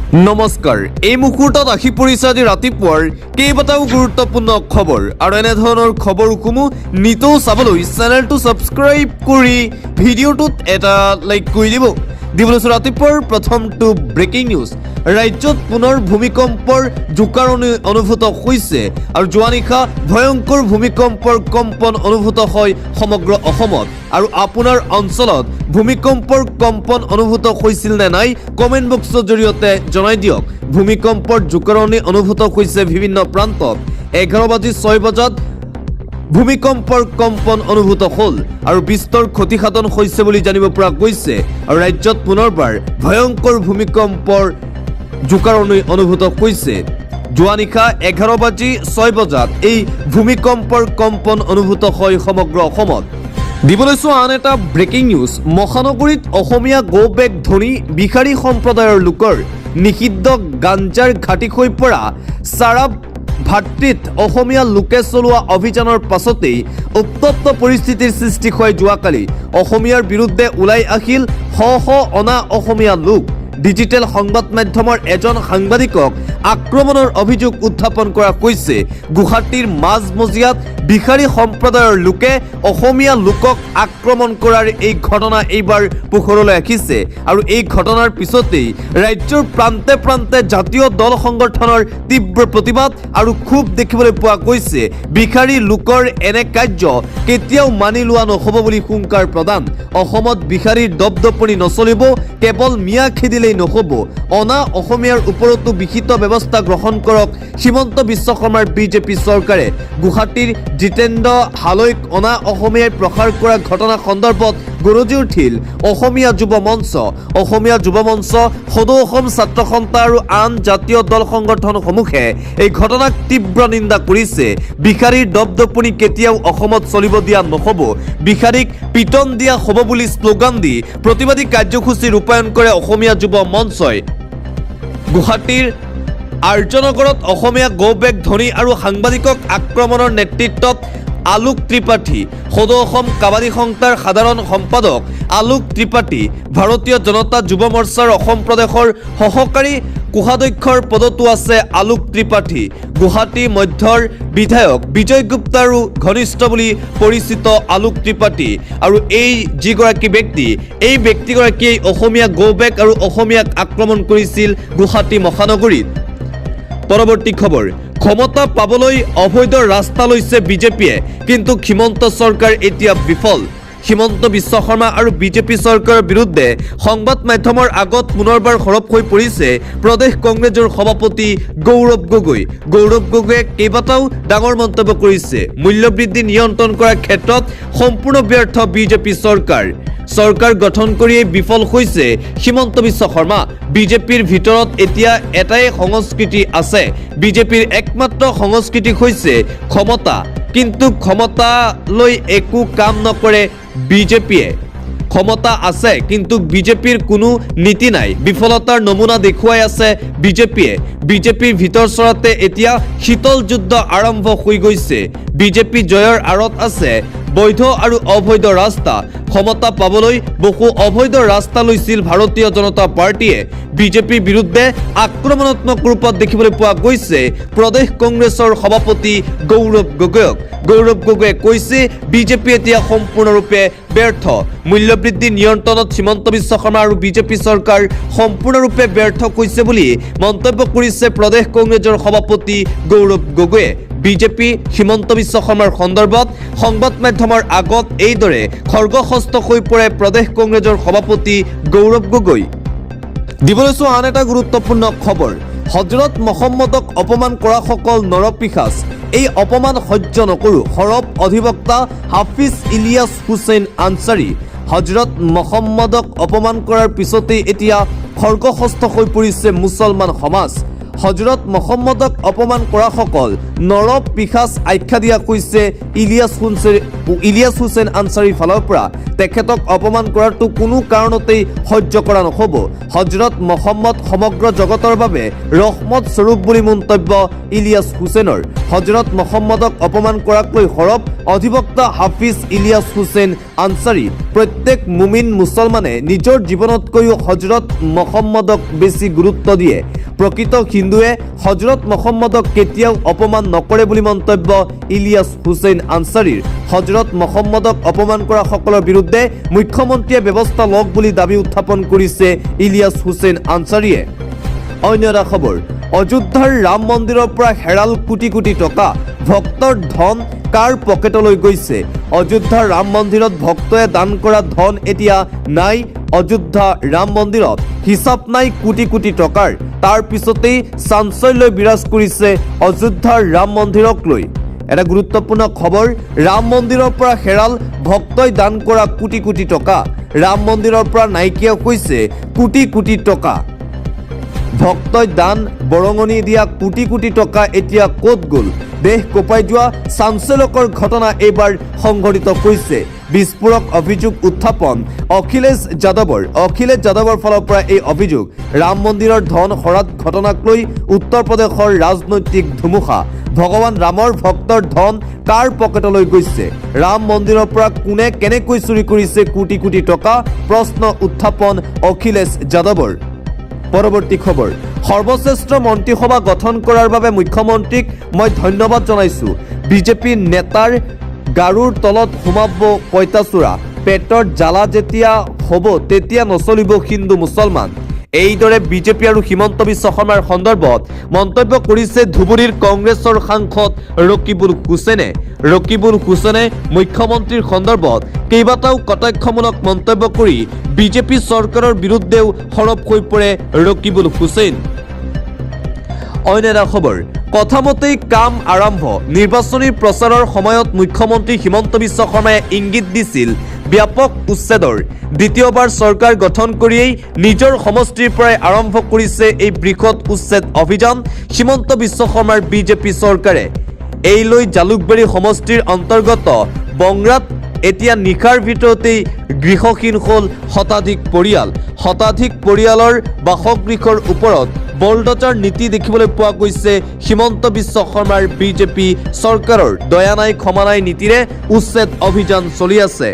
নমস্কাৰ এই মুহূৰ্তত আহি পৰিছে আজি ৰাতিপুৱাৰ কেইবাটাও গুৰুত্বপূৰ্ণ খবৰ আৰু এনে ধৰণৰ খবৰসমূহ নিতৌ চাবলৈ চেনেলটো ছাবস্ক্ৰাইব কৰি ভিডিঅ'টোত এটা লাইক কৰি দিবলৈছো ৰাতিপুৱাৰ প্ৰথমটো ব্ৰেকিং নিউজ ৰাজ্যত পুনৰ ভূমিকম্পৰ জোকাৰণি অনুভূত হৈছে আৰু যোৱা নিশা ভয়ংকৰ ভূমিকম্পৰ কম্পন অনুভূত হয় সমগ্ৰ অসমত আৰু আপোনাৰ অঞ্চলত ভূমিকম্পৰ কম্পন অনুভূত হৈছিল নে নাই কমেন্ট বক্সৰ জৰিয়তে জনাই দিয়ক ভূমিকম্পৰ জোকাৰণি অনুভূত হৈছে বিভিন্ন প্ৰান্তত 11:06 বজাত ভূমিকম্পৰ কম্পন অনুভূত হল আৰু বিস্তৰ ক্ষতিসাধন হৈছে বুলি জানিব পৰা গৈছে আৰু ৰাজ্যত পুনৰবাৰ ভয়ংকৰ ভূমিকম্পৰ জোকাৰণি অনুভূত হৈছে যোৱা নিশা 11:06 বজাত এই ভূমিকম্পৰ কম্পন অনুভূত হয় সমগ্ৰ অসমত দিবলৈছো আন এটা ব্ৰেকিং নিউজ মহানগৰীত অসমীয়া গো বেগ ধনী বিহাৰী সম্প্ৰদায়ৰ লোকৰ নিষিদ্ধ গাঞ্জাৰ ঘাটি হৈ পৰা চাৰাব ভাতৃত অসমীয়া লোকে চলোৱা অভিযানৰ পাছতেই উত্তপ্ত পৰিস্থিতিৰ সৃষ্টি হয় যোৱাকালি অসমীয়াৰ বিৰুদ্ধে ওলাই আহিল শ অনা অসমীয়া লোক ডিজিটেল সংবাদ মাধ্যমৰ এজন সাংবাদিকক আক্ৰমণৰ অভিযোগ উত্থাপন কৰা হৈছে গুৱাহাটীৰ মাজমজিয়াত বিহাৰী সম্প্ৰদায়ৰ লোকে অসমীয়া লোকক আক্ৰমণ কৰাৰ এই ঘটনা এইবাৰ পোহৰলৈ আহিছে আৰু এই ঘটনাৰ পিছতেই ৰাজ্যৰ প্ৰান্তে প্ৰান্তে জাতীয় দল সংগঠনৰ তীব্ৰ প্ৰতিবাদ আৰু ক্ষোভ দেখিবলৈ পোৱা গৈছে বিহাৰী লোকৰ এনে কাৰ্য কেতিয়াও মানি লোৱা নহ'ব বুলি হুংকাৰ প্ৰদান অসমত বিহাৰীৰ দপদপনি নচলিব কেৱল মিয়া খেদিলেই নহ'ব অনা অসমীয়াৰ ওপৰতো বিহিত ব্যৱস্থা গ্ৰহণ কৰক হিমন্ত বিশ্ব শৰ্মাৰ বিজেপি চৰকাৰে গুৱাহাটীৰ জিতেন্দ্ৰ হালৈক অনা অসমীয়াই প্ৰসাৰ কৰা ঘটনা সন্দৰ্ভত গৰজি উঠিল অসমীয়া যুৱ মঞ্চ সদৌ অসম ছাত্ৰ সন্থা আৰু আন জাতীয় দল সংগঠনসমূহে এই ঘটনাক তীব্ৰ নিন্দা কৰিছে বিহাৰীৰ দপদপনি কেতিয়াও অসমত চলিব দিয়া নহ'ব বিহাৰীক পিটন দিয়া হ'ব বুলি শ্লোগান দি প্ৰতিবাদী কাৰ্যসূচী ৰূপায়ণ কৰে অসমীয়া যুৱ মঞ্চই গুৱাহাটীৰ আৰ্যনগৰত অসমীয়া গো বেগ ধনী আৰু সাংবাদিকক আক্ৰমণৰ নেতৃত্বত আলোক ত্ৰিপাঠী সদৌ অসম কাবাডী সংস্থাৰ সাধাৰণ সম্পাদক আলোক ত্ৰিপাঠী ভাৰতীয় জনতা যুৱ মৰ্চাৰ অসম প্ৰদেশৰ সহকাৰী কোষাধ্যক্ষৰ পদতো আছে আলোক ত্ৰিপাঠী গুৱাহাটী মধ্যৰ বিধায়ক বিজয় গুপ্তাৰো ঘনিষ্ঠ বুলি পৰিচিত আলোক ত্ৰিপাঠী আৰু এই যিগৰাকী ব্যক্তি এই ব্যক্তিগৰাকীয়ে অসমীয়া গো বেগ আৰু অসমীয়াক আক্ৰমণ কৰিছিল গুৱাহাটী মহানগৰীত পৰৱৰ্তী খবৰ ক্ষমতা পাবলৈ অবৈধ ৰাস্তা লৈছে বিজেপিয়ে কিন্তু হিমন্ত চৰকাৰ এতিয়া বিফল হিমন্ত বিশ্ব শৰ্মা আৰু বিজেপি চৰকাৰৰ বিৰুদ্ধে সংবাদ মাধ্যমৰ আগত পুনৰবাৰ সৰব হৈ পৰিছে প্ৰদেশ কংগ্ৰেছৰ সভাপতি গৌৰৱ গগৈয়ে কেইবাটাও ডাঙৰ মন্তব্য কৰিছে মূল্যবৃদ্ধি নিয়ন্ত্ৰণ কৰাৰ ক্ষেত্ৰত সম্পূৰ্ণ ব্যৰ্থ বিজেপি চৰকাৰ গঠন কৰিয়ে বিফল হৈছে হিমন্ত বিশ্ব শৰ্মা বিজেপিৰ ভিতৰত এতিয়া এটাই সংস্কৃতি আছে বিজেপিৰ একমাত্ৰ সংস্কৃতি হৈছে ক্ষমতা কিন্তু ক্ষমতা লৈ একো কাম নকৰে বিজেপিয়ে ক্ষমতা আছে কিন্তু বিজেপিৰ কোনো নীতি নাই বিফলতাৰ নমুনা দেখুৱাই আছে বিজেপিৰ ভিতৰ চৰাতে এতিয়া শীতল যুদ্ধ আৰম্ভ হৈ গৈছে বিজেপি জয়ৰ আঁৰত আছে বৈধ আৰু অবৈধ ৰাস্তা ক্ষমতা পাবলৈ বহু অবৈধ ৰাস্তা লৈছিল ভাৰতীয় জনতা পাৰ্টিয়ে বিজেপিৰ বিৰুদ্ধে আক্ৰমণাত্মক ৰূপত দেখিবলৈ পোৱা গৈছে প্ৰদেশ কংগ্ৰেছৰ সভাপতি গৌৰৱ গগৈয়ে কৈছে বিজেপি এতিয়া সম্পূৰ্ণৰূপে ব্যৰ্থ মূল্যবৃদ্ধি নিয়ন্ত্ৰণত হিমন্ত বিশ্ব শৰ্মা আৰু বিজেপি চৰকাৰ সম্পূৰ্ণৰূপে ব্যৰ্থ হৈছে বুলি মন্তব্য কৰিছে প্ৰদেশ কংগ্ৰেছৰ সভাপতি গৌৰৱ গগৈয়ে বিজেপি হিমন্ত বিশ্ব শৰ্মাৰ সন্দৰ্ভত সংবাদ মাধ্যমৰ আগত এইদৰে খৰ্গহস্ত হৈ পৰে প্ৰদেশ কংগ্ৰেছৰ সভাপতি গৌৰৱ গগৈ দিবলৈছো আন এটা গুৰুত্বপূৰ্ণ খবৰ হজৰত মহম্মদক অপমান কৰা সকল নৰপিশাচ এই অপমান সহ্য নকৰো সৰব অধিবক্তা হাফিজ ইলিয়াছ হুছেইন আনসাৰী হজৰত মহম্মদক অপমান কৰাৰ পিছতেই এতিয়া খৰ্গহস্ত হৈ পৰিছে মুছলমান সমাজ হজৰত মহম্মদক অপমান কৰা সকল নৰপিশাচ আখ্যা দিয়া হৈছে ইলিয়াছ হুছেইন আনসাৰীৰ ফালৰ পৰা তেখেতক অপমান কৰাটো কোনো কাৰণতেই সহ্য কৰা নহ'ব হজৰত মহম্মদ সমগ্ৰ জগতৰ বাবে ৰহমত স্বৰূপ বুলি মন্তব্য ইলিয়াছ হুছেইনৰ হজৰত মহম্মদক অপমান কৰাকৈ সৰব অধিবক্তা হাফিজ ইলিয়াছ হুছেইন আনসাৰী প্ৰত্যেক মুমিন মুছলমানে নিজৰ জীৱনতকৈও হজৰত মহম্মদক বেছি গুৰুত্ব দিয়ে প্ৰকৃত হিন্দুৱে হজৰত মহম্মদক কেতিয়াও অপমান নকৰে বুলি মন্তব্য ইলিয়াছ হুছেইন আনছাৰীৰ। হজৰত মহম্মদক অপমান কৰা সকলৰ বিৰুদ্ধে মুখ্যমন্ত্ৰীয়ে ব্যৱস্থা লওক বুলি দাবী উত্থাপন কৰিছে ইলিয়াছ হুছেইন আনছাৰীয়ে। অন্য এটা খবৰ, অযোধ্যাৰ ৰাম মন্দিৰৰ পৰা হেৰাল কোটি কোটি টকা, ভক্তৰ ধন কাৰ পকেটলৈ গৈছে? অযোধ্যাৰ ৰাম মন্দিৰত ভক্তই দান কৰা ধন এতিয়া নাই। অযোধ্যা ৰাম মন্দিৰত হিচাপ নাই কোটি কোটি টকাৰ। তাৰ পিছতেই চাঞ্চল্য বিৰাজ কৰিছে অযোধ্যাৰ ৰাম মন্দিৰক লৈ। এটা গুৰুত্বপূৰ্ণ খবৰ, ৰাম মন্দিৰৰ পৰা হেৰাল ভক্তই দান কৰা কোটি কোটি টকা। ৰাম মন্দিৰৰ পৰা নাইকিয়া হৈছে কোটি কোটি টকা। ভক্তই দান বৰঙণি দিয়া কোটি কোটি টকা এতিয়া ক'ত গ'ল? দেশ কঁপাই যোৱা চাঞ্চল্যকৰ ঘটনা এইবাৰ সংঘটিত হৈছে। বিস্ফোৰক অভিযোগ উত্থাপন অখিলেশ যাদৱৰ ফালৰ পৰা এই অভিযোগ। ৰাম মন্দিৰৰ ধন হৰাত ঘটনাক লৈ উত্তৰ প্ৰদেশৰ ৰাজনৈতিক ধুমুহা। ভগৱান ৰামৰ ভক্তৰ ধন কাৰ পকেটলৈ গৈছে? ৰাম মন্দিৰৰ পৰা কোনে কেনেকৈ চুৰি কৰিছে কোটি কোটি টকা? প্ৰশ্ন উত্থাপন অখিলেশ যাদৱৰ। পৰৱৰ্তী খবৰ, সৰ্বশ্ৰেষ্ঠ মন্ত্ৰীসভা গঠন কৰাৰ বাবে মুখ্যমন্ত্ৰীক মই ধন্যবাদ জনাইছোঁ। বিজেপি নেতাৰ গাৰুৰ তলত সোমাব পঁইতাচোৰা, পেটৰ জ্বালা যেতিয়া হ'ব তেতিয়া নচলিব হিন্দু মুছলমান। এইদৰে বিজেপি আৰু হিমন্ত বিশ্ব শৰ্মাৰ সন্দৰ্ভত মন্তব্য কৰিছে ধুবুৰীৰ কংগ্ৰেছৰ সাংসদ ৰকিবুল হুছেইনে। ৰকিবুল হুছেইনে মুখ্যমন্ত্ৰীৰ সন্দৰ্ভত কেইবাটাও কটাক্ষমূলক মন্তব্য কৰি বিজেপি চৰকাৰৰ বিৰুদ্ধেও সৰব হৈ পৰে ৰকিবুল হুছেইন। অন্য এটা খবৰ, কথামতেই কাম আৰম্ভ। নিৰ্বাচনী প্ৰচাৰৰ সময়ত মুখ্যমন্ত্ৰী হিমন্ত বিশ্ব শৰ্মাই ইংগিত দিছিল ব্যাপক উচ্ছেদৰ। দ্বিতীয়বাৰ চৰকাৰ গঠন কৰিয়েই নিজৰ সমষ্টিৰ পৰাই আৰম্ভ কৰিছে এই বৃহৎ উচ্ছেদ অভিযান হিমন্ত বিশ্ব শৰ্মাৰ বিজেপি চৰকাৰে। এই লৈ জালুকবাৰী সমষ্টিৰ অন্তৰ্গত বংৰাত এতিয়া নিশাৰ ভিতৰতেই গৃহহীন হ'ল শতাধিক পৰিয়াল। শতাধিক পৰিয়ালৰ বাসগৃহৰ ওপৰত বলডজাৰ নীতি দেখিবলৈ পোৱা গৈছে হিমন্ত বিশ্ব শৰ্মাৰ বিজেপি চৰকাৰৰ। দয়া নাই ক্ষমা নাই নীতিৰে উচ্ছেদ অভিযান চলি আছে।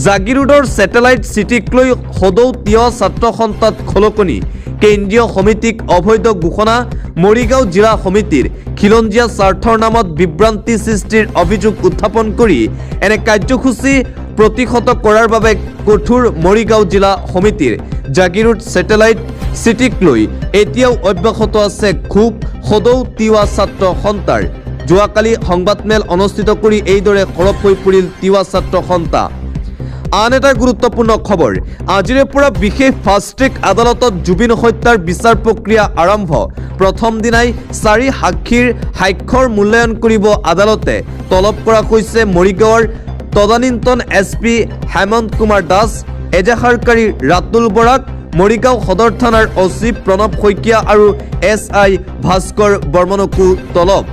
জাগিৰোডৰ ছেটেলাইট চিটিক লৈ সদৌ তিৱা ছাত্ৰ সন্থাত খলকনি। কেন্দ্ৰীয় সমিতিক অবৈধ ঘোষণা। মৰিগাঁও জিলা সমিতিৰ খিলঞ্জীয়া স্বাৰ্থৰ নামত বিভ্ৰান্তি সৃষ্টিৰ অভিযোগ উত্থাপন কৰি এনে কাৰ্যসূচী প্ৰতিহত কৰাৰ বাবে কঠোৰ মৰিগাঁও জিলা সমিতিৰ। জাগিৰোড ছেটেলাইট চিটিক লৈ এতিয়াও অব্যাহত আছে ক্ষোভ সদৌ তিৱা ছাত্ৰ সন্থাৰ। যোৱাকালি সংবাদমেল অনুষ্ঠিত কৰি এইদৰে সৰব হৈ পৰিল তিৱা ছাত্ৰ সন্থা। আন এটা গুৰুত্বপূৰ্ণ খবৰ, আজিৰে পৰা বিশেষ ফাষ্ট ট্ৰেক আদালতত জুবিন হত্যাৰ বিচাৰ প্ৰক্ৰিয়া আৰম্ভ। প্ৰথম দিনাই 4 সাক্ষীৰ সাক্ষ্যৰ মূল্যায়ন কৰিব আদালতে। তলব কৰা হৈছে মৰিগাঁৱৰ তদানীন্তন SP হেমন্ত কুমাৰ দাস, এজাহাৰকাৰী ৰাতুল বৰাক, মৰিগাঁও সদৰ থানাৰ OC প্ৰণৱ শইকীয়া আৰু SI ভাস্কৰ বৰ্মনকো তলব।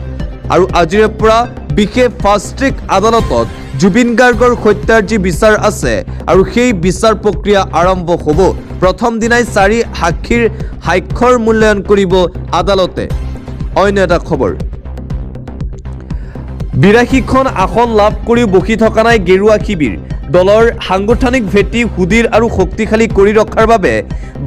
আৰু আজিৰে পৰা বিশেষ ফাষ্ট ট্ৰেক আদালতত জুবিন গাৰ্গৰ হত্যাৰ যি বিচাৰ আছে আৰু সেই বিচাৰ প্ৰক্ৰিয়া আৰম্ভ হ'ব। প্ৰথম দিনাই 4 সাক্ষীৰ সাক্ষ্যৰ মূল্যায়ন কৰিব আদালতে। অন্য এটা খবৰ, 82খন আসন লাভ কৰিও বহি থকা নাই গেৰুৱা শিবিৰ। দলৰ সাংগঠনিক ভেটি সুদৃঢ় আৰু শক্তিশালী কৰি ৰখাৰ বাবে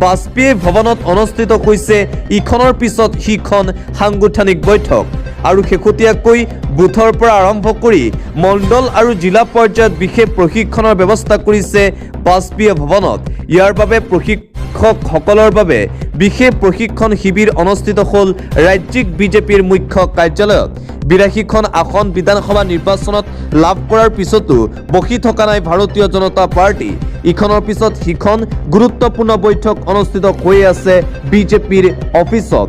বাজপেয়ী ভৱনত অনুষ্ঠিত হৈছে ইখনৰ পিছত সিখন সাংগঠনিক বৈঠক। আৰু শেহতীয়াকৈ বুথৰ পৰা আৰম্ভ কৰি মণ্ডল আৰু জিলা পৰ্যায়ত বিশেষ প্ৰশিক্ষণৰ ব্যৱস্থা কৰিছে বাজপেয়ী ভৱনত। ইয়াৰ বাবে প্ৰশিক্ষকসকলৰ বাবে বিশেষ প্ৰশিক্ষণ শিবিৰ অনুষ্ঠিত হ'ল ৰাজ্যিক বিজেপিৰ মুখ্য কাৰ্যালয়ত। 82খন আসন বিধানসভা নিৰ্বাচনত লাভ কৰাৰ পিছতো বহি থকা নাই ভাৰতীয় জনতা পাৰ্টি। ইখনৰ পিছত সিখন গুৰুত্বপূৰ্ণ বৈঠক অনুষ্ঠিত হৈ আছে বিজেপিৰ অফিচত।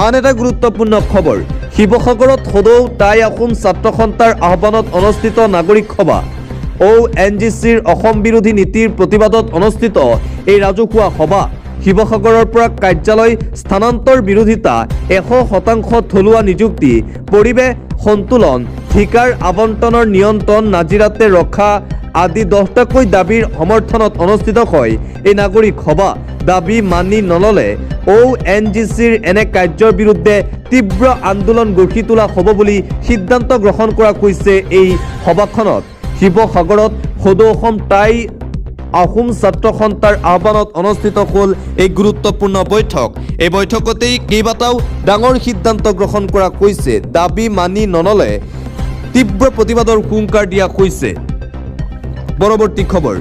আন এটা গুৰুত্বপূৰ্ণ খবৰ, শিৱসাগৰত সদৌ টাই আহোম ছাত্ৰ সন্থাৰ আহ্বানত অনুষ্ঠিত নাগৰিক সভা। ONGCৰ অসম বিৰোধী নীতিৰ প্ৰতিবাদত অনুষ্ঠিত এই ৰাজহুৱা সভা। শিৱসাগৰৰ পৰা কাৰ্যালয় স্থানান্তৰ বিৰোধিতা, 100% থলুৱা নিযুক্তি, পৰিৱেশ সন্তুলন, ঠিকাৰ আবণ্টনৰ নিয়ন্ত্ৰণ, নাজিৰাতে ৰখা আদি 10টাকৈ দাবীৰ সমৰ্থনত অনুষ্ঠিত হয় এই নাগৰিক সভা। দাবী মানি নল'লে ONGCৰ এনে কাৰ্যৰ বিৰুদ্ধে তীব্ৰ আন্দোলন গঢ়ি তোলা হ'ব বুলি সিদ্ধান্ত গ্ৰহণ কৰা হৈছে এই সভাখনত। শিৱসাগৰত সদৌ অসম টাই আহোম ছাত্ৰ সন্থাৰ আহ্বানত অনুষ্ঠিত হ'ল এই গুৰুত্বপূৰ্ণ বৈঠক। এই বৈঠকতেই কেইবাটাও ডাঙৰ সিদ্ধান্ত গ্ৰহণ কৰা হৈছে। দাবী মানি নল'লে তীব্ৰ প্ৰতিবাদৰ হুংকাৰ দিয়া হৈছে। পৰৱৰ্তী খবৰ,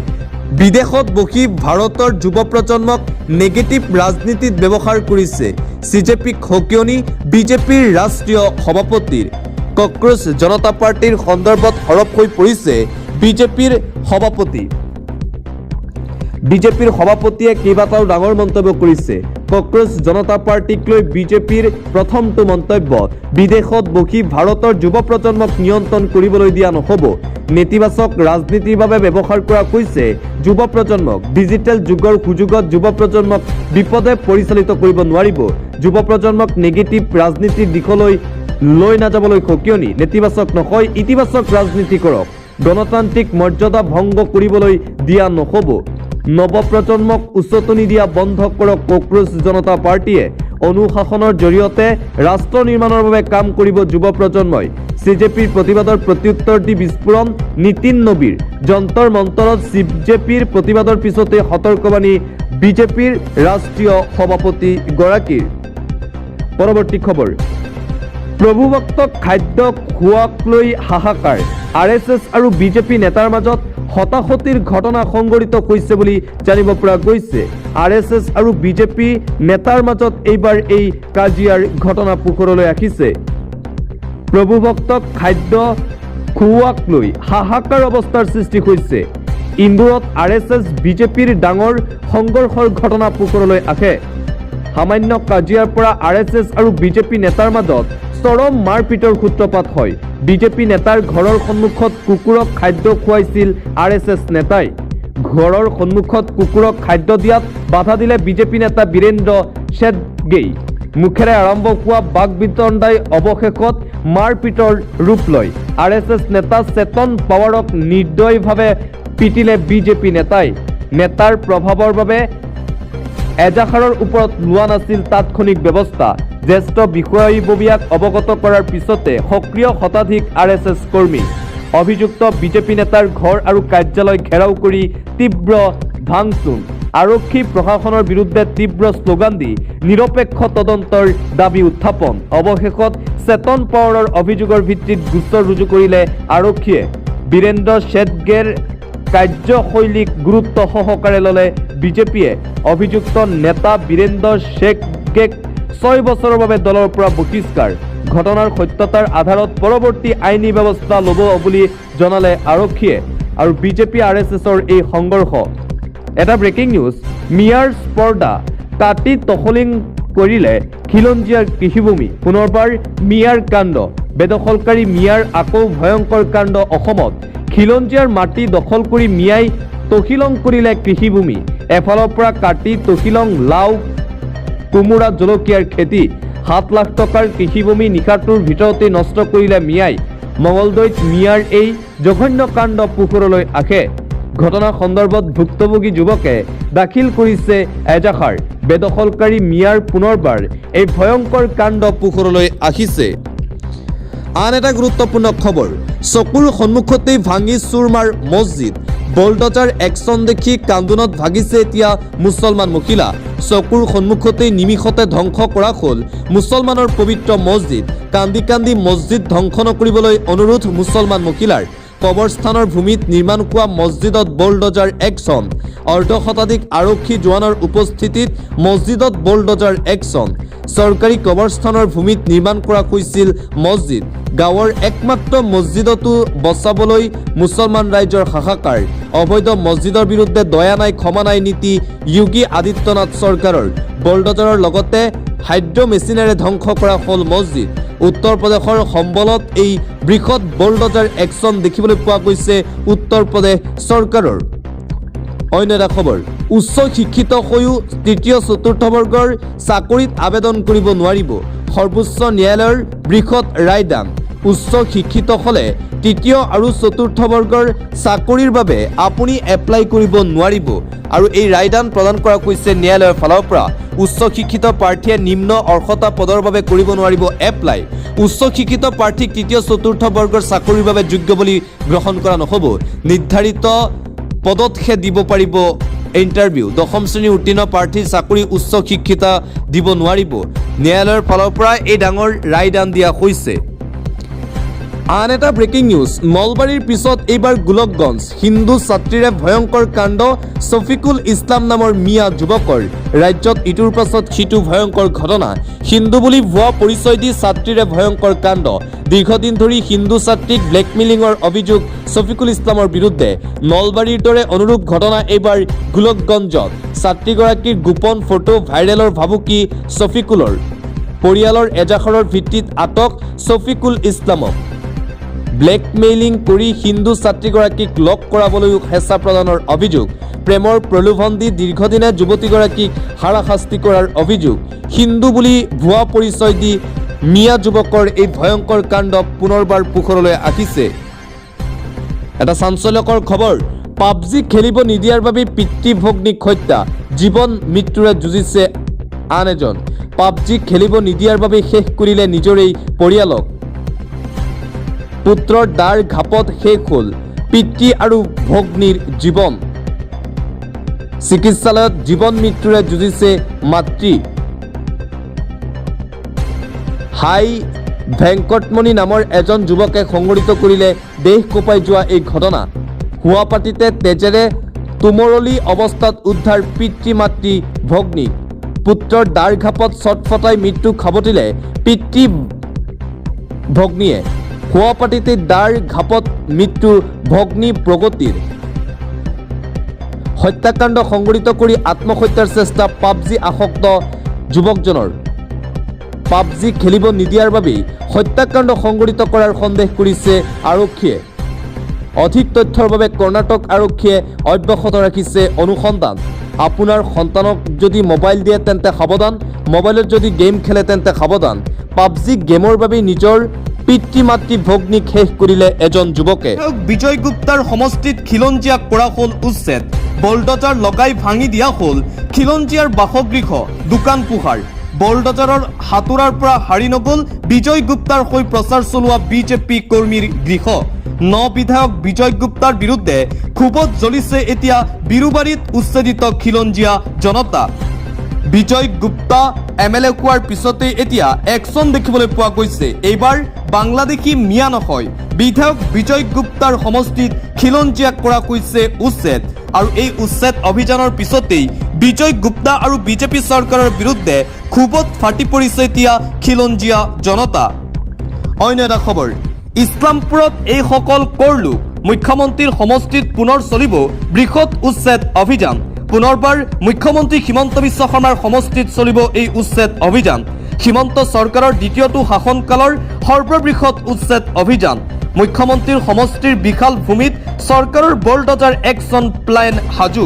বিদেশত বহি ভাৰতৰ যুৱ প্ৰজন্মক নেগেটিভ ৰাজনীতিত ব্যৱহাৰ কৰিছে চিজেপিক সকিয়নি বিজেপিৰ ৰাষ্ট্ৰীয় সভাপতিৰ। কক্ৰোচ জনতা পাৰ্টিৰ সন্দৰ্ভত সৰব হৈ পৰিছে বিজেপিৰ সভাপতি। বিজেপিৰ সভাপতিয়ে কেইবাটাও ডাঙৰ মন্তব্য কৰিছে। কক্ৰোচ জনতা পাৰ্টিক লৈ বিজেপিৰ প্ৰথমটো মন্তব্য, বিদেশত বহি ভাৰতৰ যুৱ প্ৰজন্মক নিয়ন্ত্ৰণ কৰিবলৈ দিয়া নহ'ব। নেতিবাচক ৰাজনীতিৰ বাবে ব্যৱহাৰ কৰা হৈছে যুৱ প্ৰজন্মক। ডিজিটেল যুগৰ সুযোগত যুৱ প্ৰজন্মক বিপদে পৰিচালিত কৰিব নোৱাৰিব। যুৱ প্ৰজন্মক নেগেটিভ ৰাজনীতিৰ দিশলৈ লৈ নাযাবলৈ সকিয়নি। নেতিবাচক নহয়, ইতিবাচক ৰাজনীতি কৰক। গণতান্ত্ৰিক মৰ্যাদা ভংগ কৰিবলৈ দিয়া নহ'ব। নৱপ্ৰজন্মক উচতনি দিয়া বন্ধ কৰক। কক্ৰোচ জনতা পাৰ্টিয়ে অনুশাসনৰ জৰিয়তে ৰাষ্ট্ৰ নিৰ্মাণৰ বাবে কাম কৰিব যুৱ প্ৰজন্মই। চিজেপিৰ প্ৰতিবাদৰ প্ৰত্যুত্তৰ দি বিস্ফোৰণ নীতিন নবীৰ। যন্তৰ মন্তৰত চিজেপিৰ প্ৰতিবাদৰ পিছতে সতৰ্কবাণী বিজেপিৰ ৰাষ্ট্ৰীয় সভাপতিগৰাকীৰ। পৰৱৰ্তী খবৰ, প্ৰভুভক্তক খাদ্য খোৱাক লৈ হাহাকাৰ। RSS আৰু বিজেপি নেতাৰ মাজত হতাহতিৰ ঘটনা সংঘটিত হৈছে বুলি জানিব পৰা গৈছে। RSS আৰু বিজেপি নেতাৰ মাজত এইবাৰ এই কাজিয়াৰ ঘটনা পোহৰলৈ আহিছে। প্ৰভুভক্তক খাদ্য খুওৱাক লৈ হাহাকাৰ অৱস্থাৰ সৃষ্টি হৈছে। ইন্দোৰত RSS বিজেপিৰ ডাঙৰ সংঘৰ্ষৰ ঘটনা পোহৰলৈ আহে। সামান্য কাজিয়াৰ পৰা RSS আৰু বিজেপি নেতাৰ মাজত চৰম মাৰপিটৰ সূত্ৰপাত হয়। বিজেপি নেতাৰ ঘৰৰ সন্মুখত কুকুৰক খাদ্য খুৱাইছিল RSS নেতাই। ঘৰৰ সন্মুখত কুকুৰক খাদ্য দিয়াত বাধা দিলে বিজেপি নেতা বীৰেন্দ্ৰ শেদগেই। মুখেৰে আৰম্ভ হোৱা বাক বিতণ্ডাই অৱশেষত মাৰপিটৰ ৰূপ লয়। RSS নেতা চেতন পাৱাৰক নিৰ্দয়ভাৱে পিটিলে বিজেপি নেতাই। নেতাৰ প্ৰভাৱৰ বাবে এজাহাৰৰ ওপৰত লোৱা নাছিল তাৎক্ষণিক ব্যৱস্থা। জ্যেষ্ঠ বিষয়ববীয়াক অৱগত কৰাৰ পিছতে সক্ৰিয় শতাধিক RSS কৰ্মী। অভিযুক্ত বিজেপি নেতাৰ ঘৰ আৰু কাৰ্যালয় ঘেৰাও কৰি তীব্ৰ ভাংচুৰ। আৰক্ষী প্ৰশাসনৰ বিৰুদ্ধে তীব্ৰ শ্লোগান দি নিৰপেক্ষ তদন্তৰ দাবী উত্থাপন। অৱশেষত চেতন পাৱাৰৰ অভিযোগৰ ভিত্তিত গোচৰ ৰুজু কৰিলে আৰক্ষীয়ে। বীৰেন্দ্ৰ শেদগেৰ কাৰ্যশৈলীক গুৰুত্ব সহকাৰে ল'লে বিজেপিয়ে। অভিযুক্ত নেতা বীৰেন্দ্ৰ শেদগেক 6 বছৰৰ বাবে দলৰ পৰা বহিষ্কাৰ। ঘটনাৰ সত্যতাৰ আধাৰত পৰৱৰ্তী আইনী ব্যৱস্থা ল'ব বুলি জনালে আৰক্ষীয়ে। আৰু বিজেপি RSSৰ এই সংঘৰ্ষ। এটা ব্ৰেকিং নিউজ, মিয়াৰ স্পৰ্ধা কাটি তহলিং কৰিলে খিলঞ্জীয়াৰ কৃষিভূমি। পুনৰবাৰ মিয়াৰ কাণ্ড। বেদখলকাৰী মিয়াৰ আকৌ ভয়ংকৰ কাণ্ড অসমত। খিলঞ্জীয়াৰ মাটি দখল কৰি মিয়াই তহিলং কৰিলে কৃষিভূমি। এফালৰ পৰা কাটি তহিলং লাও কোমোৰা জলকীয়াৰ খেতি। 7 লাখ টকাৰ কৃষিভূমি নিশাটোৰ ভিতৰতে নষ্ট কৰিলে মিয়াই। মঙলদৈত মিয়াৰ এই জঘন্য কাণ্ড পোহৰলৈ আহে। ঘটনা সন্দৰ্ভত ভুক্তভোগী যুৱকে দাখিল কৰিছে এজাহাৰ। বেদখলকাৰী মিয়াৰ পুনৰবাৰ এই ভয়ংকৰ কাণ্ড পোহৰলৈ আহিছে। আন এটা গুৰুত্বপূৰ্ণ খবৰ, চকুৰ সন্মুখতেই ভাঙি চুৰমাৰ মছজিদ। বলডজাৰ একশ্যন দেখি কান্দোনত ভাগিছে এতিয়া মুছলমান মহিলা। চকুৰ সন্মুখতেই নিমিষতে ধ্বংস কৰা হ'ল মুছলমানৰ পবিত্ৰ মছজিদ। কান্দি কান্দি মছজিদ ধ্বংস নকৰিবলৈ অনুৰোধ মুছলমান মহিলাৰ। কবৰস্থানৰ ভূমিত নিৰ্মাণ হোৱা মছজিদত বলডজাৰ একশ্যন। অৰ্ধশতাধিক আৰক্ষী জোৱানৰ উপস্থিতিত মছজিদত বলডজাৰ একশ্যন। চৰকাৰী কবৰস্থানৰ ভূমিত নিৰ্মাণ কৰা হৈছিল মছজিদ। গাঁৱৰ একমাত্ৰ মছজিদতো বচাবলৈ মুছলমান ৰাইজৰ হাহাকাৰ। অবৈধ মছজিদৰ বিৰুদ্ধে দয়া নাই ক্ষমা নাই নীতি যোগী আদিত্যনাথ চৰকাৰৰ। বলডজাৰৰ লগতে হাইড্ৰ মেচিনেৰে ধ্বংস কৰা হ'ল মছজিদ। উত্তৰ প্ৰদেশৰ সম্বলত এই বৃহৎ বলডজাৰ একশ্যন দেখিবলৈ পোৱা গৈছে উত্তৰ প্ৰদেশ চৰকাৰৰ। অন্য এটা খবৰ, উচ্চ শিক্ষিত হৈও তৃতীয় চতুৰ্থ বৰ্গৰ চাকৰিত আবেদন কৰিব নোৱাৰিব। সৰ্বোচ্চ ন্যায়ালয়ৰ বৃহৎ ৰায়দান। উচ্চ শিক্ষিত হ'লে তৃতীয় আৰু চতুৰ্থ বৰ্গৰ চাকৰিৰ বাবে আপুনি এপ্লাই কৰিব নোৱাৰিব। আৰু এই ৰায়দান প্ৰদান কৰা হৈছে ন্যায়ালয়ৰ ফালৰ পৰা। উচ্চ শিক্ষিত প্ৰাৰ্থীয়ে নিম্ন অৰ্হতা পদৰ বাবে কৰিব নোৱাৰিব এপ্লাই। উচ্চ শিক্ষিত প্ৰাৰ্থীক তৃতীয় চতুৰ্থ বৰ্গৰ চাকৰিৰ বাবে যোগ্য বুলি গ্ৰহণ কৰা নহ'ব। নিৰ্ধাৰিত পদতহে দিব পাৰিব ইণ্টাৰভিউ। 10ম শ্ৰেণী উত্তীৰ্ণ প্ৰাৰ্থীৰ চাকৰি উচ্চ শিক্ষিতা দিব নোৱাৰিব। ন্যায়ালয়ৰ ফালৰ পৰা এই ডাঙৰ ৰায়দান দিয়া হৈছে। আন এটা ব্ৰেকিং নিউজ, নলবাৰীৰ পিছত এইবাৰ গোলকগঞ্জ। হিন্দু ছাত্ৰীৰে ভয়ংকৰ কাণ্ড, শফিকুল ইছলাম নামৰ মিয়া যুৱকৰ। ৰাজ্যত ইটোৰ পাছত সিটো ভয়ংকৰ ঘটনা। হিন্দু বুলি ভুৱা পৰিচয় দি ছাত্ৰীৰে ভয়ংকৰ কাণ্ড। দীৰ্ঘদিন ধৰি হিন্দু ছাত্ৰীক ব্লেকমেইলিঙৰ অভিযোগ শফিকুল ইছলামৰ বিৰুদ্ধে। নলবাৰীৰ দৰে অনুৰূপ ঘটনা এইবাৰ গোলকগঞ্জত। ছাত্ৰীগৰাকীৰ গোপন ফটো ভাইৰেলৰ ভাবুকি শফিকুলৰ। পৰিয়ালৰ এজাহাৰৰ ভিত্তিত আটক শফিকুল ইছলামক। ব্লেকমেইলিং কৰি হিন্দু ছাত্ৰীগৰাকীক লগ কৰাবলৈও হেঁচা প্ৰদানৰ অভিযোগ। প্ৰেমৰ প্ৰলোভন দি দীৰ্ঘদিনীয়া যুৱতীগৰাকীক হাৰাশাস্তি কৰাৰ অভিযোগ। হিন্দু বুলি ভুৱা পৰিচয় দি মিয়া যুৱকৰ এই ভয়ংকৰ কাণ্ড পুনৰবাৰ পোহৰলৈ আহিছে। এটা চাঞ্চল্যকৰ খবৰ, পাবজি খেলিব নিদিয়াৰ বাবে পিতৃ ভগ্নীক হত্যা। জীৱন মৃত্যুৰে যুঁজিছে আন এজন। পাবজি খেলিব নিদিয়াৰ বাবে শেষ কৰিলে নিজৰেই পৰিয়ালক। পুত্ৰৰ দাৰ ঘাপত শেষ হ'ল পিতৃ আৰু ভগ্নীৰ জীৱন। চিকিৎসালয়ত জীৱন মৃত্যুৰে যুঁজিছে মাতৃ। হাই ভেংকটমণি নামৰ এজন যুৱকে সংঘটিত কৰিলে দেশ কঁপাই যোৱা এই ঘটনা। হুৱাপাটিতে তেজেৰে তুমৰলি অৱস্থাত উদ্ধাৰ পিতৃ মাতৃ ভগ্নী। পুত্ৰৰ দাৰ ঘাপত ছটফটাই মৃত্যুক সাৱটিলে পিতৃ ভগ্নীয়ে। হুৱাপাটিতে দাৰ ঘাপত মৃত্যু ভগ্নী প্ৰগতিৰ। হত্যাকাণ্ড সংঘটিত কৰি আত্মহত্যাৰ চেষ্টা পাবজি আসক্ত যুৱকজনৰ। পাবজি খেলিব নিদিয়াৰ বাবেই হত্যাকাণ্ড সংঘটিত কৰাৰ সন্দেহ কৰিছে আৰক্ষীয়ে। অধিক তথ্যৰ বাবে কৰ্ণাটক আৰক্ষীয়ে অব্যাহত ৰাখিছে অনুসন্ধান। আপোনাৰ সন্তানক যদি মোবাইল দিয়ে তেন্তে সাৱধান। মোবাইলত যদি গেম খেলে তেন্তে সাৱধান। পাবজি গেমৰ বাবে নিজৰ পিতৃ মাতৃ ভগ্নীক শেষ কৰিলে এজন যুৱকে। বিজয় গুপ্তাৰ সমষ্টিত খিলঞ্জীয়াক কৰা হ'ল উচ্ছেদ। বলডজাৰ লগাই ভাঙি দিয়া হ'ল খিলঞ্জীয়াৰ বাসগৃহ, দোকান পোহাৰ। বলডজাৰৰ হাতোৰাৰ পৰা হাৰি নগ'ল বিজয় গুপ্তাৰ হৈ প্ৰচাৰ চলোৱা বিজেপি কৰ্মীৰ গৃহ। বিধায়ক বিজয় গুপ্তাৰ বিৰুদ্ধে ক্ষোভত জ্বলিছে এতিয়া বিৰুবাৰীত উচ্ছেদিত খিলঞ্জীয়া জনতা। বিজয় গুপ্তা MLA হোৱাৰ পিছতে এতিয়া একশ্যন দেখিবলৈ পোৱা গৈছে। এইবাৰ বাংলাদেশী মিয়া নহয়, বিধায়ক বিজয় গুপ্তাৰ সমষ্টিত খিলঞ্জীয়াক কৰা হৈছে উচ্ছেদ। আৰু এই উচ্ছেদ অভিযানৰ পিছতেই বিজয় গুপ্তা আৰু বিজেপি চৰকাৰৰ বিৰুদ্ধে ক্ষোভত ফাটি পৰিছে এতিয়া খিলঞ্জীয়া জনতা। অন্য এটা খবৰ, ইছলামপুৰত এইসকল কৰ লোক। মুখ্যমন্ত্ৰীৰ সমষ্টিত পুনৰ চলিব বৃহৎ উচ্ছেদ অভিযান। পুনৰবাৰ মুখ্যমন্ত্ৰী হিমন্ত বিশ্ব শৰ্মাৰ সমষ্টিত চলিব এই উচ্ছেদ অভিযান। হিমন্ত চৰকাৰৰ দ্বিতীয়টো শাসনকালৰ সৰ্ববৃহৎ উচ্ছেদ অভিযান। মুখ্যমন্ত্ৰীৰ সমষ্টিৰ বিশাল ভূমিত চৰকাৰৰ বলডজাৰ একশ্যন প্লেন সাজু।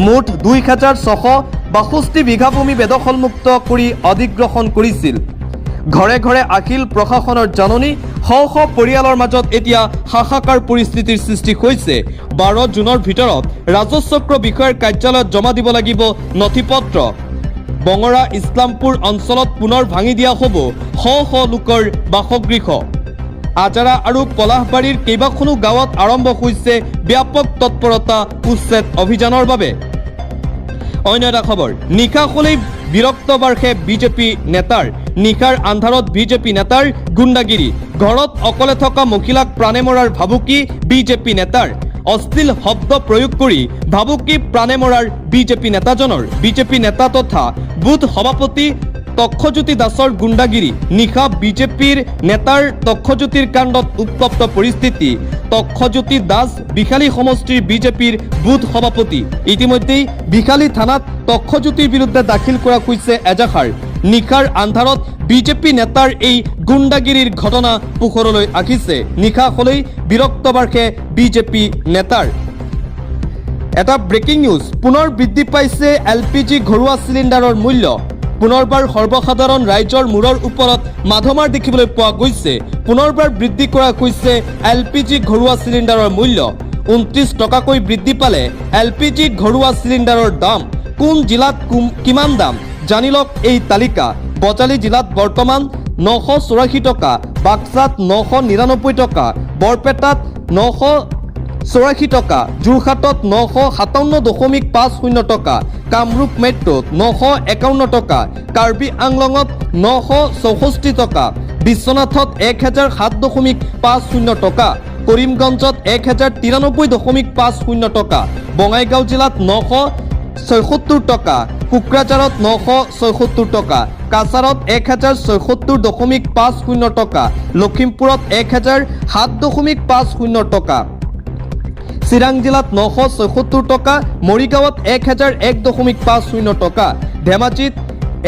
মুঠ 2662 বিঘা ভূমি বেদখলমুক্ত কৰি অধিগ্ৰহণ কৰিছিল। ঘৰে ঘৰে আহিল প্ৰশাসনৰ জাননী। শ শ পৰিয়ালৰ মাজত এতিয়া হাহাকাৰ পৰিস্থিতিৰ সৃষ্টি হৈছে। 12 জুনৰ ভিতৰত ৰাজচক্ৰ বিষয়াৰ কাৰ্যালয়ত জমা দিব লাগিব নথিপত্ৰ। বঙৰা ইছলামপুৰ অঞ্চলত পুনৰ ভাঙি দিয়া হ'ব শ শ লোকৰ বাসগৃহ। আজাৰা আৰু পলাশবাৰীৰ কেইবাখনো গাঁৱত আৰম্ভ হৈছে ব্যাপক তৎপৰতা উচ্ছেদ অভিযানৰ বাবে। অন্য এটা খবৰ, নিশা হ'লেই বিৰক্ত বাঢ়ে বিজেপি নেতাৰ। নিশাৰ আন্ধাৰত বিজেপি নেতাৰ গুণ্ডাগিৰি। ঘৰত অকলে থকা মহিলাক প্ৰাণে মৰাৰ ভাবুকি বিজেপি নেতাৰ। অশ্লীল শব্দ প্ৰয়োগ কৰি ভাবুকি প্ৰাণে মৰাৰ বিজেপি নেতাজনৰ। বিজেপি নেতা তথা বুথ সভাপতি তক্ষজ্যোতি দাসৰ গুণ্ডাগিৰি। নিশা বিজেপিৰ নেতাৰ তক্ষজ্যোতিৰ কাণ্ডত উত্তপ্ত পৰিস্থিতি। তক্ষজ্যোতি দাস বিশালী সমষ্টিৰ বিজেপিৰ বুথ সভাপতি। ইতিমধ্যেই বিশালী থানাত তক্ষজ্যোতিৰ বিৰুদ্ধে দাখিল কৰা হৈছে এজাহাৰ। নিশাৰ আন্ধাৰত বিজেপি নেতাৰ এই গুণ্ডাগিৰিৰ ঘটনা পোহৰলৈ আহিছে। নিশা হ'লেই বিৰক্ত বাঢ়ে বিজেপি নেতাৰ। এটা ব্ৰেকিং নিউজ, পুনৰ বৃদ্ধি পাইছে LPG ঘৰুৱা চিলিণ্ডাৰৰ মূল্য। পুনৰবাৰ সৰ্বসাধাৰণ ৰাইজৰ মূৰৰ ওপৰত মাধমাৰ দেখিবলৈ পোৱা গৈছে। পুনৰবাৰ বৃদ্ধি কৰা হৈছে LPG ঘৰুৱা চিলিণ্ডাৰৰ মূল্য। 29 টকাকৈ বৃদ্ধি পালে LPG ঘৰুৱা চিলিণ্ডাৰৰ দাম। কোন জিলাত কিমান দাম জানি লওক এই তালিকা। বজালী জিলাত বৰ্তমান 984 টকা, বাক্সাত 999 টকা, বৰপেটাত 84 টকা, যোৰহাটত 957.50 টকা, কামৰূপ মেট্ৰত 951 টকা, কাৰ্বি আংলঙত 964 টকা, বিশ্বনাথত 1007.50 টকা, কৰিমগঞ্জত 1093.50 টকা, বঙাইগাঁও জিলাত 976 টকা, কোকৰাঝাৰত 976 টকা, কাছাৰত 1076.50 টকা, লখিমপুৰত 1007.50 টকা, চিৰাং জিলাত 976 টকা, মৰিগাঁৱত 1001.50 টকা, ধেমাজিত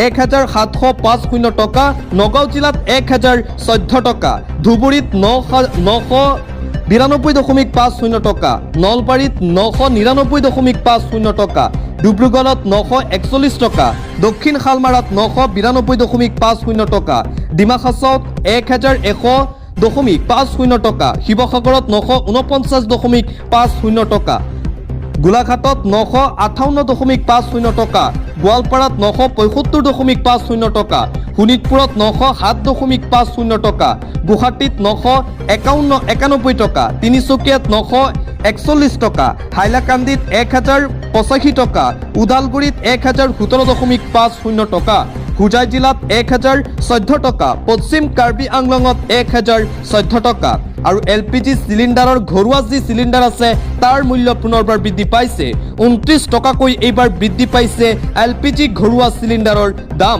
1750 টকা, নগাঁও জিলাত 1014 টকা, ধুবুৰীত 992.50 টকা, নলবাৰীত 999.50 টকা, ডিব্ৰুগড়ত 941 টকা, দক্ষিণ শালমাৰাত 992.50 টকা, ডিমা হাছাওত 1100.50 টকা, শিৱসাগৰত 949.50 টকা, গোলাঘাটত 958.50 টকা, গোৱালপাৰাত 975.50 টকা, শোণিতপুৰত 907.50 টকা, গুৱাহাটীত 991 টকা, তিনিচুকীয়াত 941 টকা, হাইলাকান্দিত 1085 টকা, ওদালগুৰিত 1017.50 টকা, হোজাই জিলাত 1014 টকা, পশ্চিম কাৰ্বি আংলঙত 1014 টকা। আৰু LPG চিলিণ্ডাৰৰ ঘৰুৱা যি চিলিণ্ডাৰ আছে তাৰ মূল্য পুনৰবাৰ বৃদ্ধি পাইছে। 29 টকাকৈ এইবাৰ বৃদ্ধি পাইছে LPG ঘৰুৱা চিলিণ্ডাৰৰ দাম।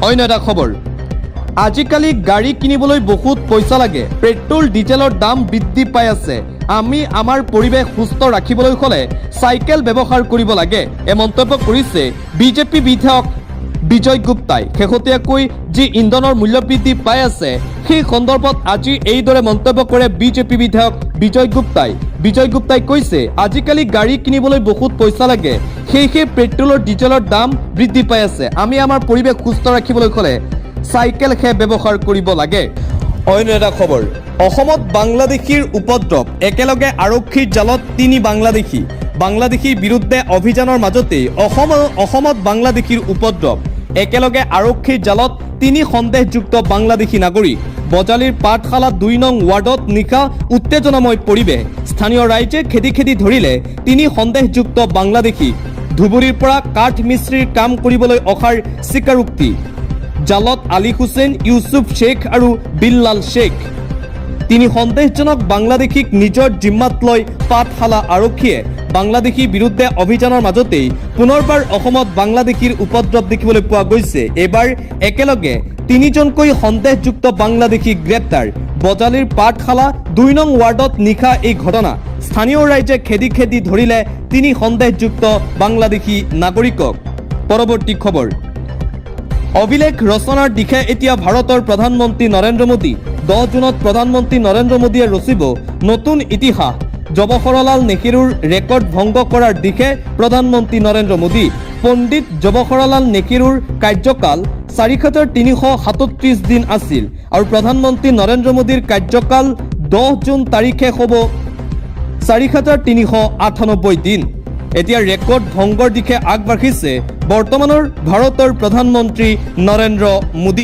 অন্য এটা খবৰ, আজিকালি গাড়ী কিনিবলৈ বহুত পইচা লাগে, পেট্ৰল ডিজেলৰ দাম বৃদ্ধি পাই আছে। আমি আমাৰ পৰিৱেশ সুস্থ ৰাখিবলৈ হ'লে চাইকেল ব্যৱহাৰ কৰিব লাগে, এই মন্তব্য কৰিছে বিজেপি বিধায়ক বিজয় গুপ্তাই। শেহতীয়াকৈ যি ইন্ধনৰ মূল্য বৃদ্ধি পাই আছে সেই সন্দৰ্ভত আজি এইদৰে মন্তব্য কৰে বিজেপি বিধায়ক বিজয় গুপ্তাই। বিজয় গুপ্তাই কৈছে, আজিকালি গাড়ী কিনিবলৈ বহুত পইচা লাগে, সেয়েহে পেট্ৰলৰ ডিজেলৰ দাম বৃদ্ধি পাই আছে। আমি আমাৰ পৰিৱেশ সুস্থ ৰাখিবলৈ হ'লে চাইকেলহে ব্যৱহাৰ কৰিব লাগে। অন্য এটা খবৰ, অসমত বাংলাদেশীৰ উপদ্ৰৱ, একেলগে আৰক্ষীৰ জালত 3 বাংলাদেশীৰ বিৰুদ্ধে অভিযানৰ মাজতে অসমত বাংলাদেশীৰ উপদ্ৰৱ, একেলগে আৰক্ষীৰ জালত 3 সন্দেহযুক্ত বাংলাদেশী নাগৰিক। বজালিৰ পাঠশালা 2 নং ৱাৰ্ডত নিশা উত্তেজনাময় পৰিৱেশ, স্থানীয় ৰাইজে খেদি ধৰিলে 3 সন্দেহযুক্ত বাংলাদেশী। ধুবুৰীৰ পৰা কাঠ মিস্ত্ৰীৰ কাম কৰিবলৈ অহাৰ স্বীকাৰোক্তি। জালত আলী হুছেইন, ইউছুফ শ্বেখ আৰু বিল্লাল শ্বেখ। 3 সন্দেহজনক বাংলাদেশীক নিজৰ জিম্মাত লৈ পাঠশালা আৰক্ষীয়ে বাংলাদেশীৰ বিৰুদ্ধে অভিযানৰ মাজতেই পুনৰবাৰ অসমত বাংলাদেশীৰ উপদ্ৰৱ দেখিবলৈ পোৱা গৈছে। এইবাৰ একেলগে 3জনকৈ সন্দেহযুক্ত বাংলাদেশী গ্ৰেপ্তাৰ। বজালিৰ পাঠশালা 2 নং ৱাৰ্ডত নিশা এই ঘটনা। স্থানীয় ৰাইজে খেদি ধৰিলে 3 সন্দেহযুক্ত বাংলাদেশী নাগৰিকক। পৰৱৰ্তী খবৰ, অভিলেখ ৰচনাৰ দিশে এতিয়া ভাৰতৰ প্ৰধানমন্ত্ৰী নৰেন্দ্ৰ মোদী। 10 জুনত প্ৰধানমন্ত্ৰী নৰেন্দ্ৰ মোদীয়ে ৰচিব নতুন ইতিহাস। জৱাহৰলাল নেহৰুৰ ৰেকৰ্ড ভংগ কৰাৰ দিশে প্ৰধানমন্ত্ৰী নৰেন্দ্ৰ মোদী। পণ্ডিত জৱাহৰলাল নেহৰুৰ কাৰ্যকাল 4337 দিন আছিল আৰু প্ৰধানমন্ত্ৰী নৰেন্দ্ৰ মোদীৰ কাৰ্যকাল 10 জুন তাৰিখে হ'ব 4398 দিন। এতিয়া ৰেকৰ্ড ভংগৰ দিশে আগবাঢ়িছে বৰ্তমানৰ ভাৰতৰ প্ৰধানমন্ত্ৰী নৰেন্দ্ৰ মোদী।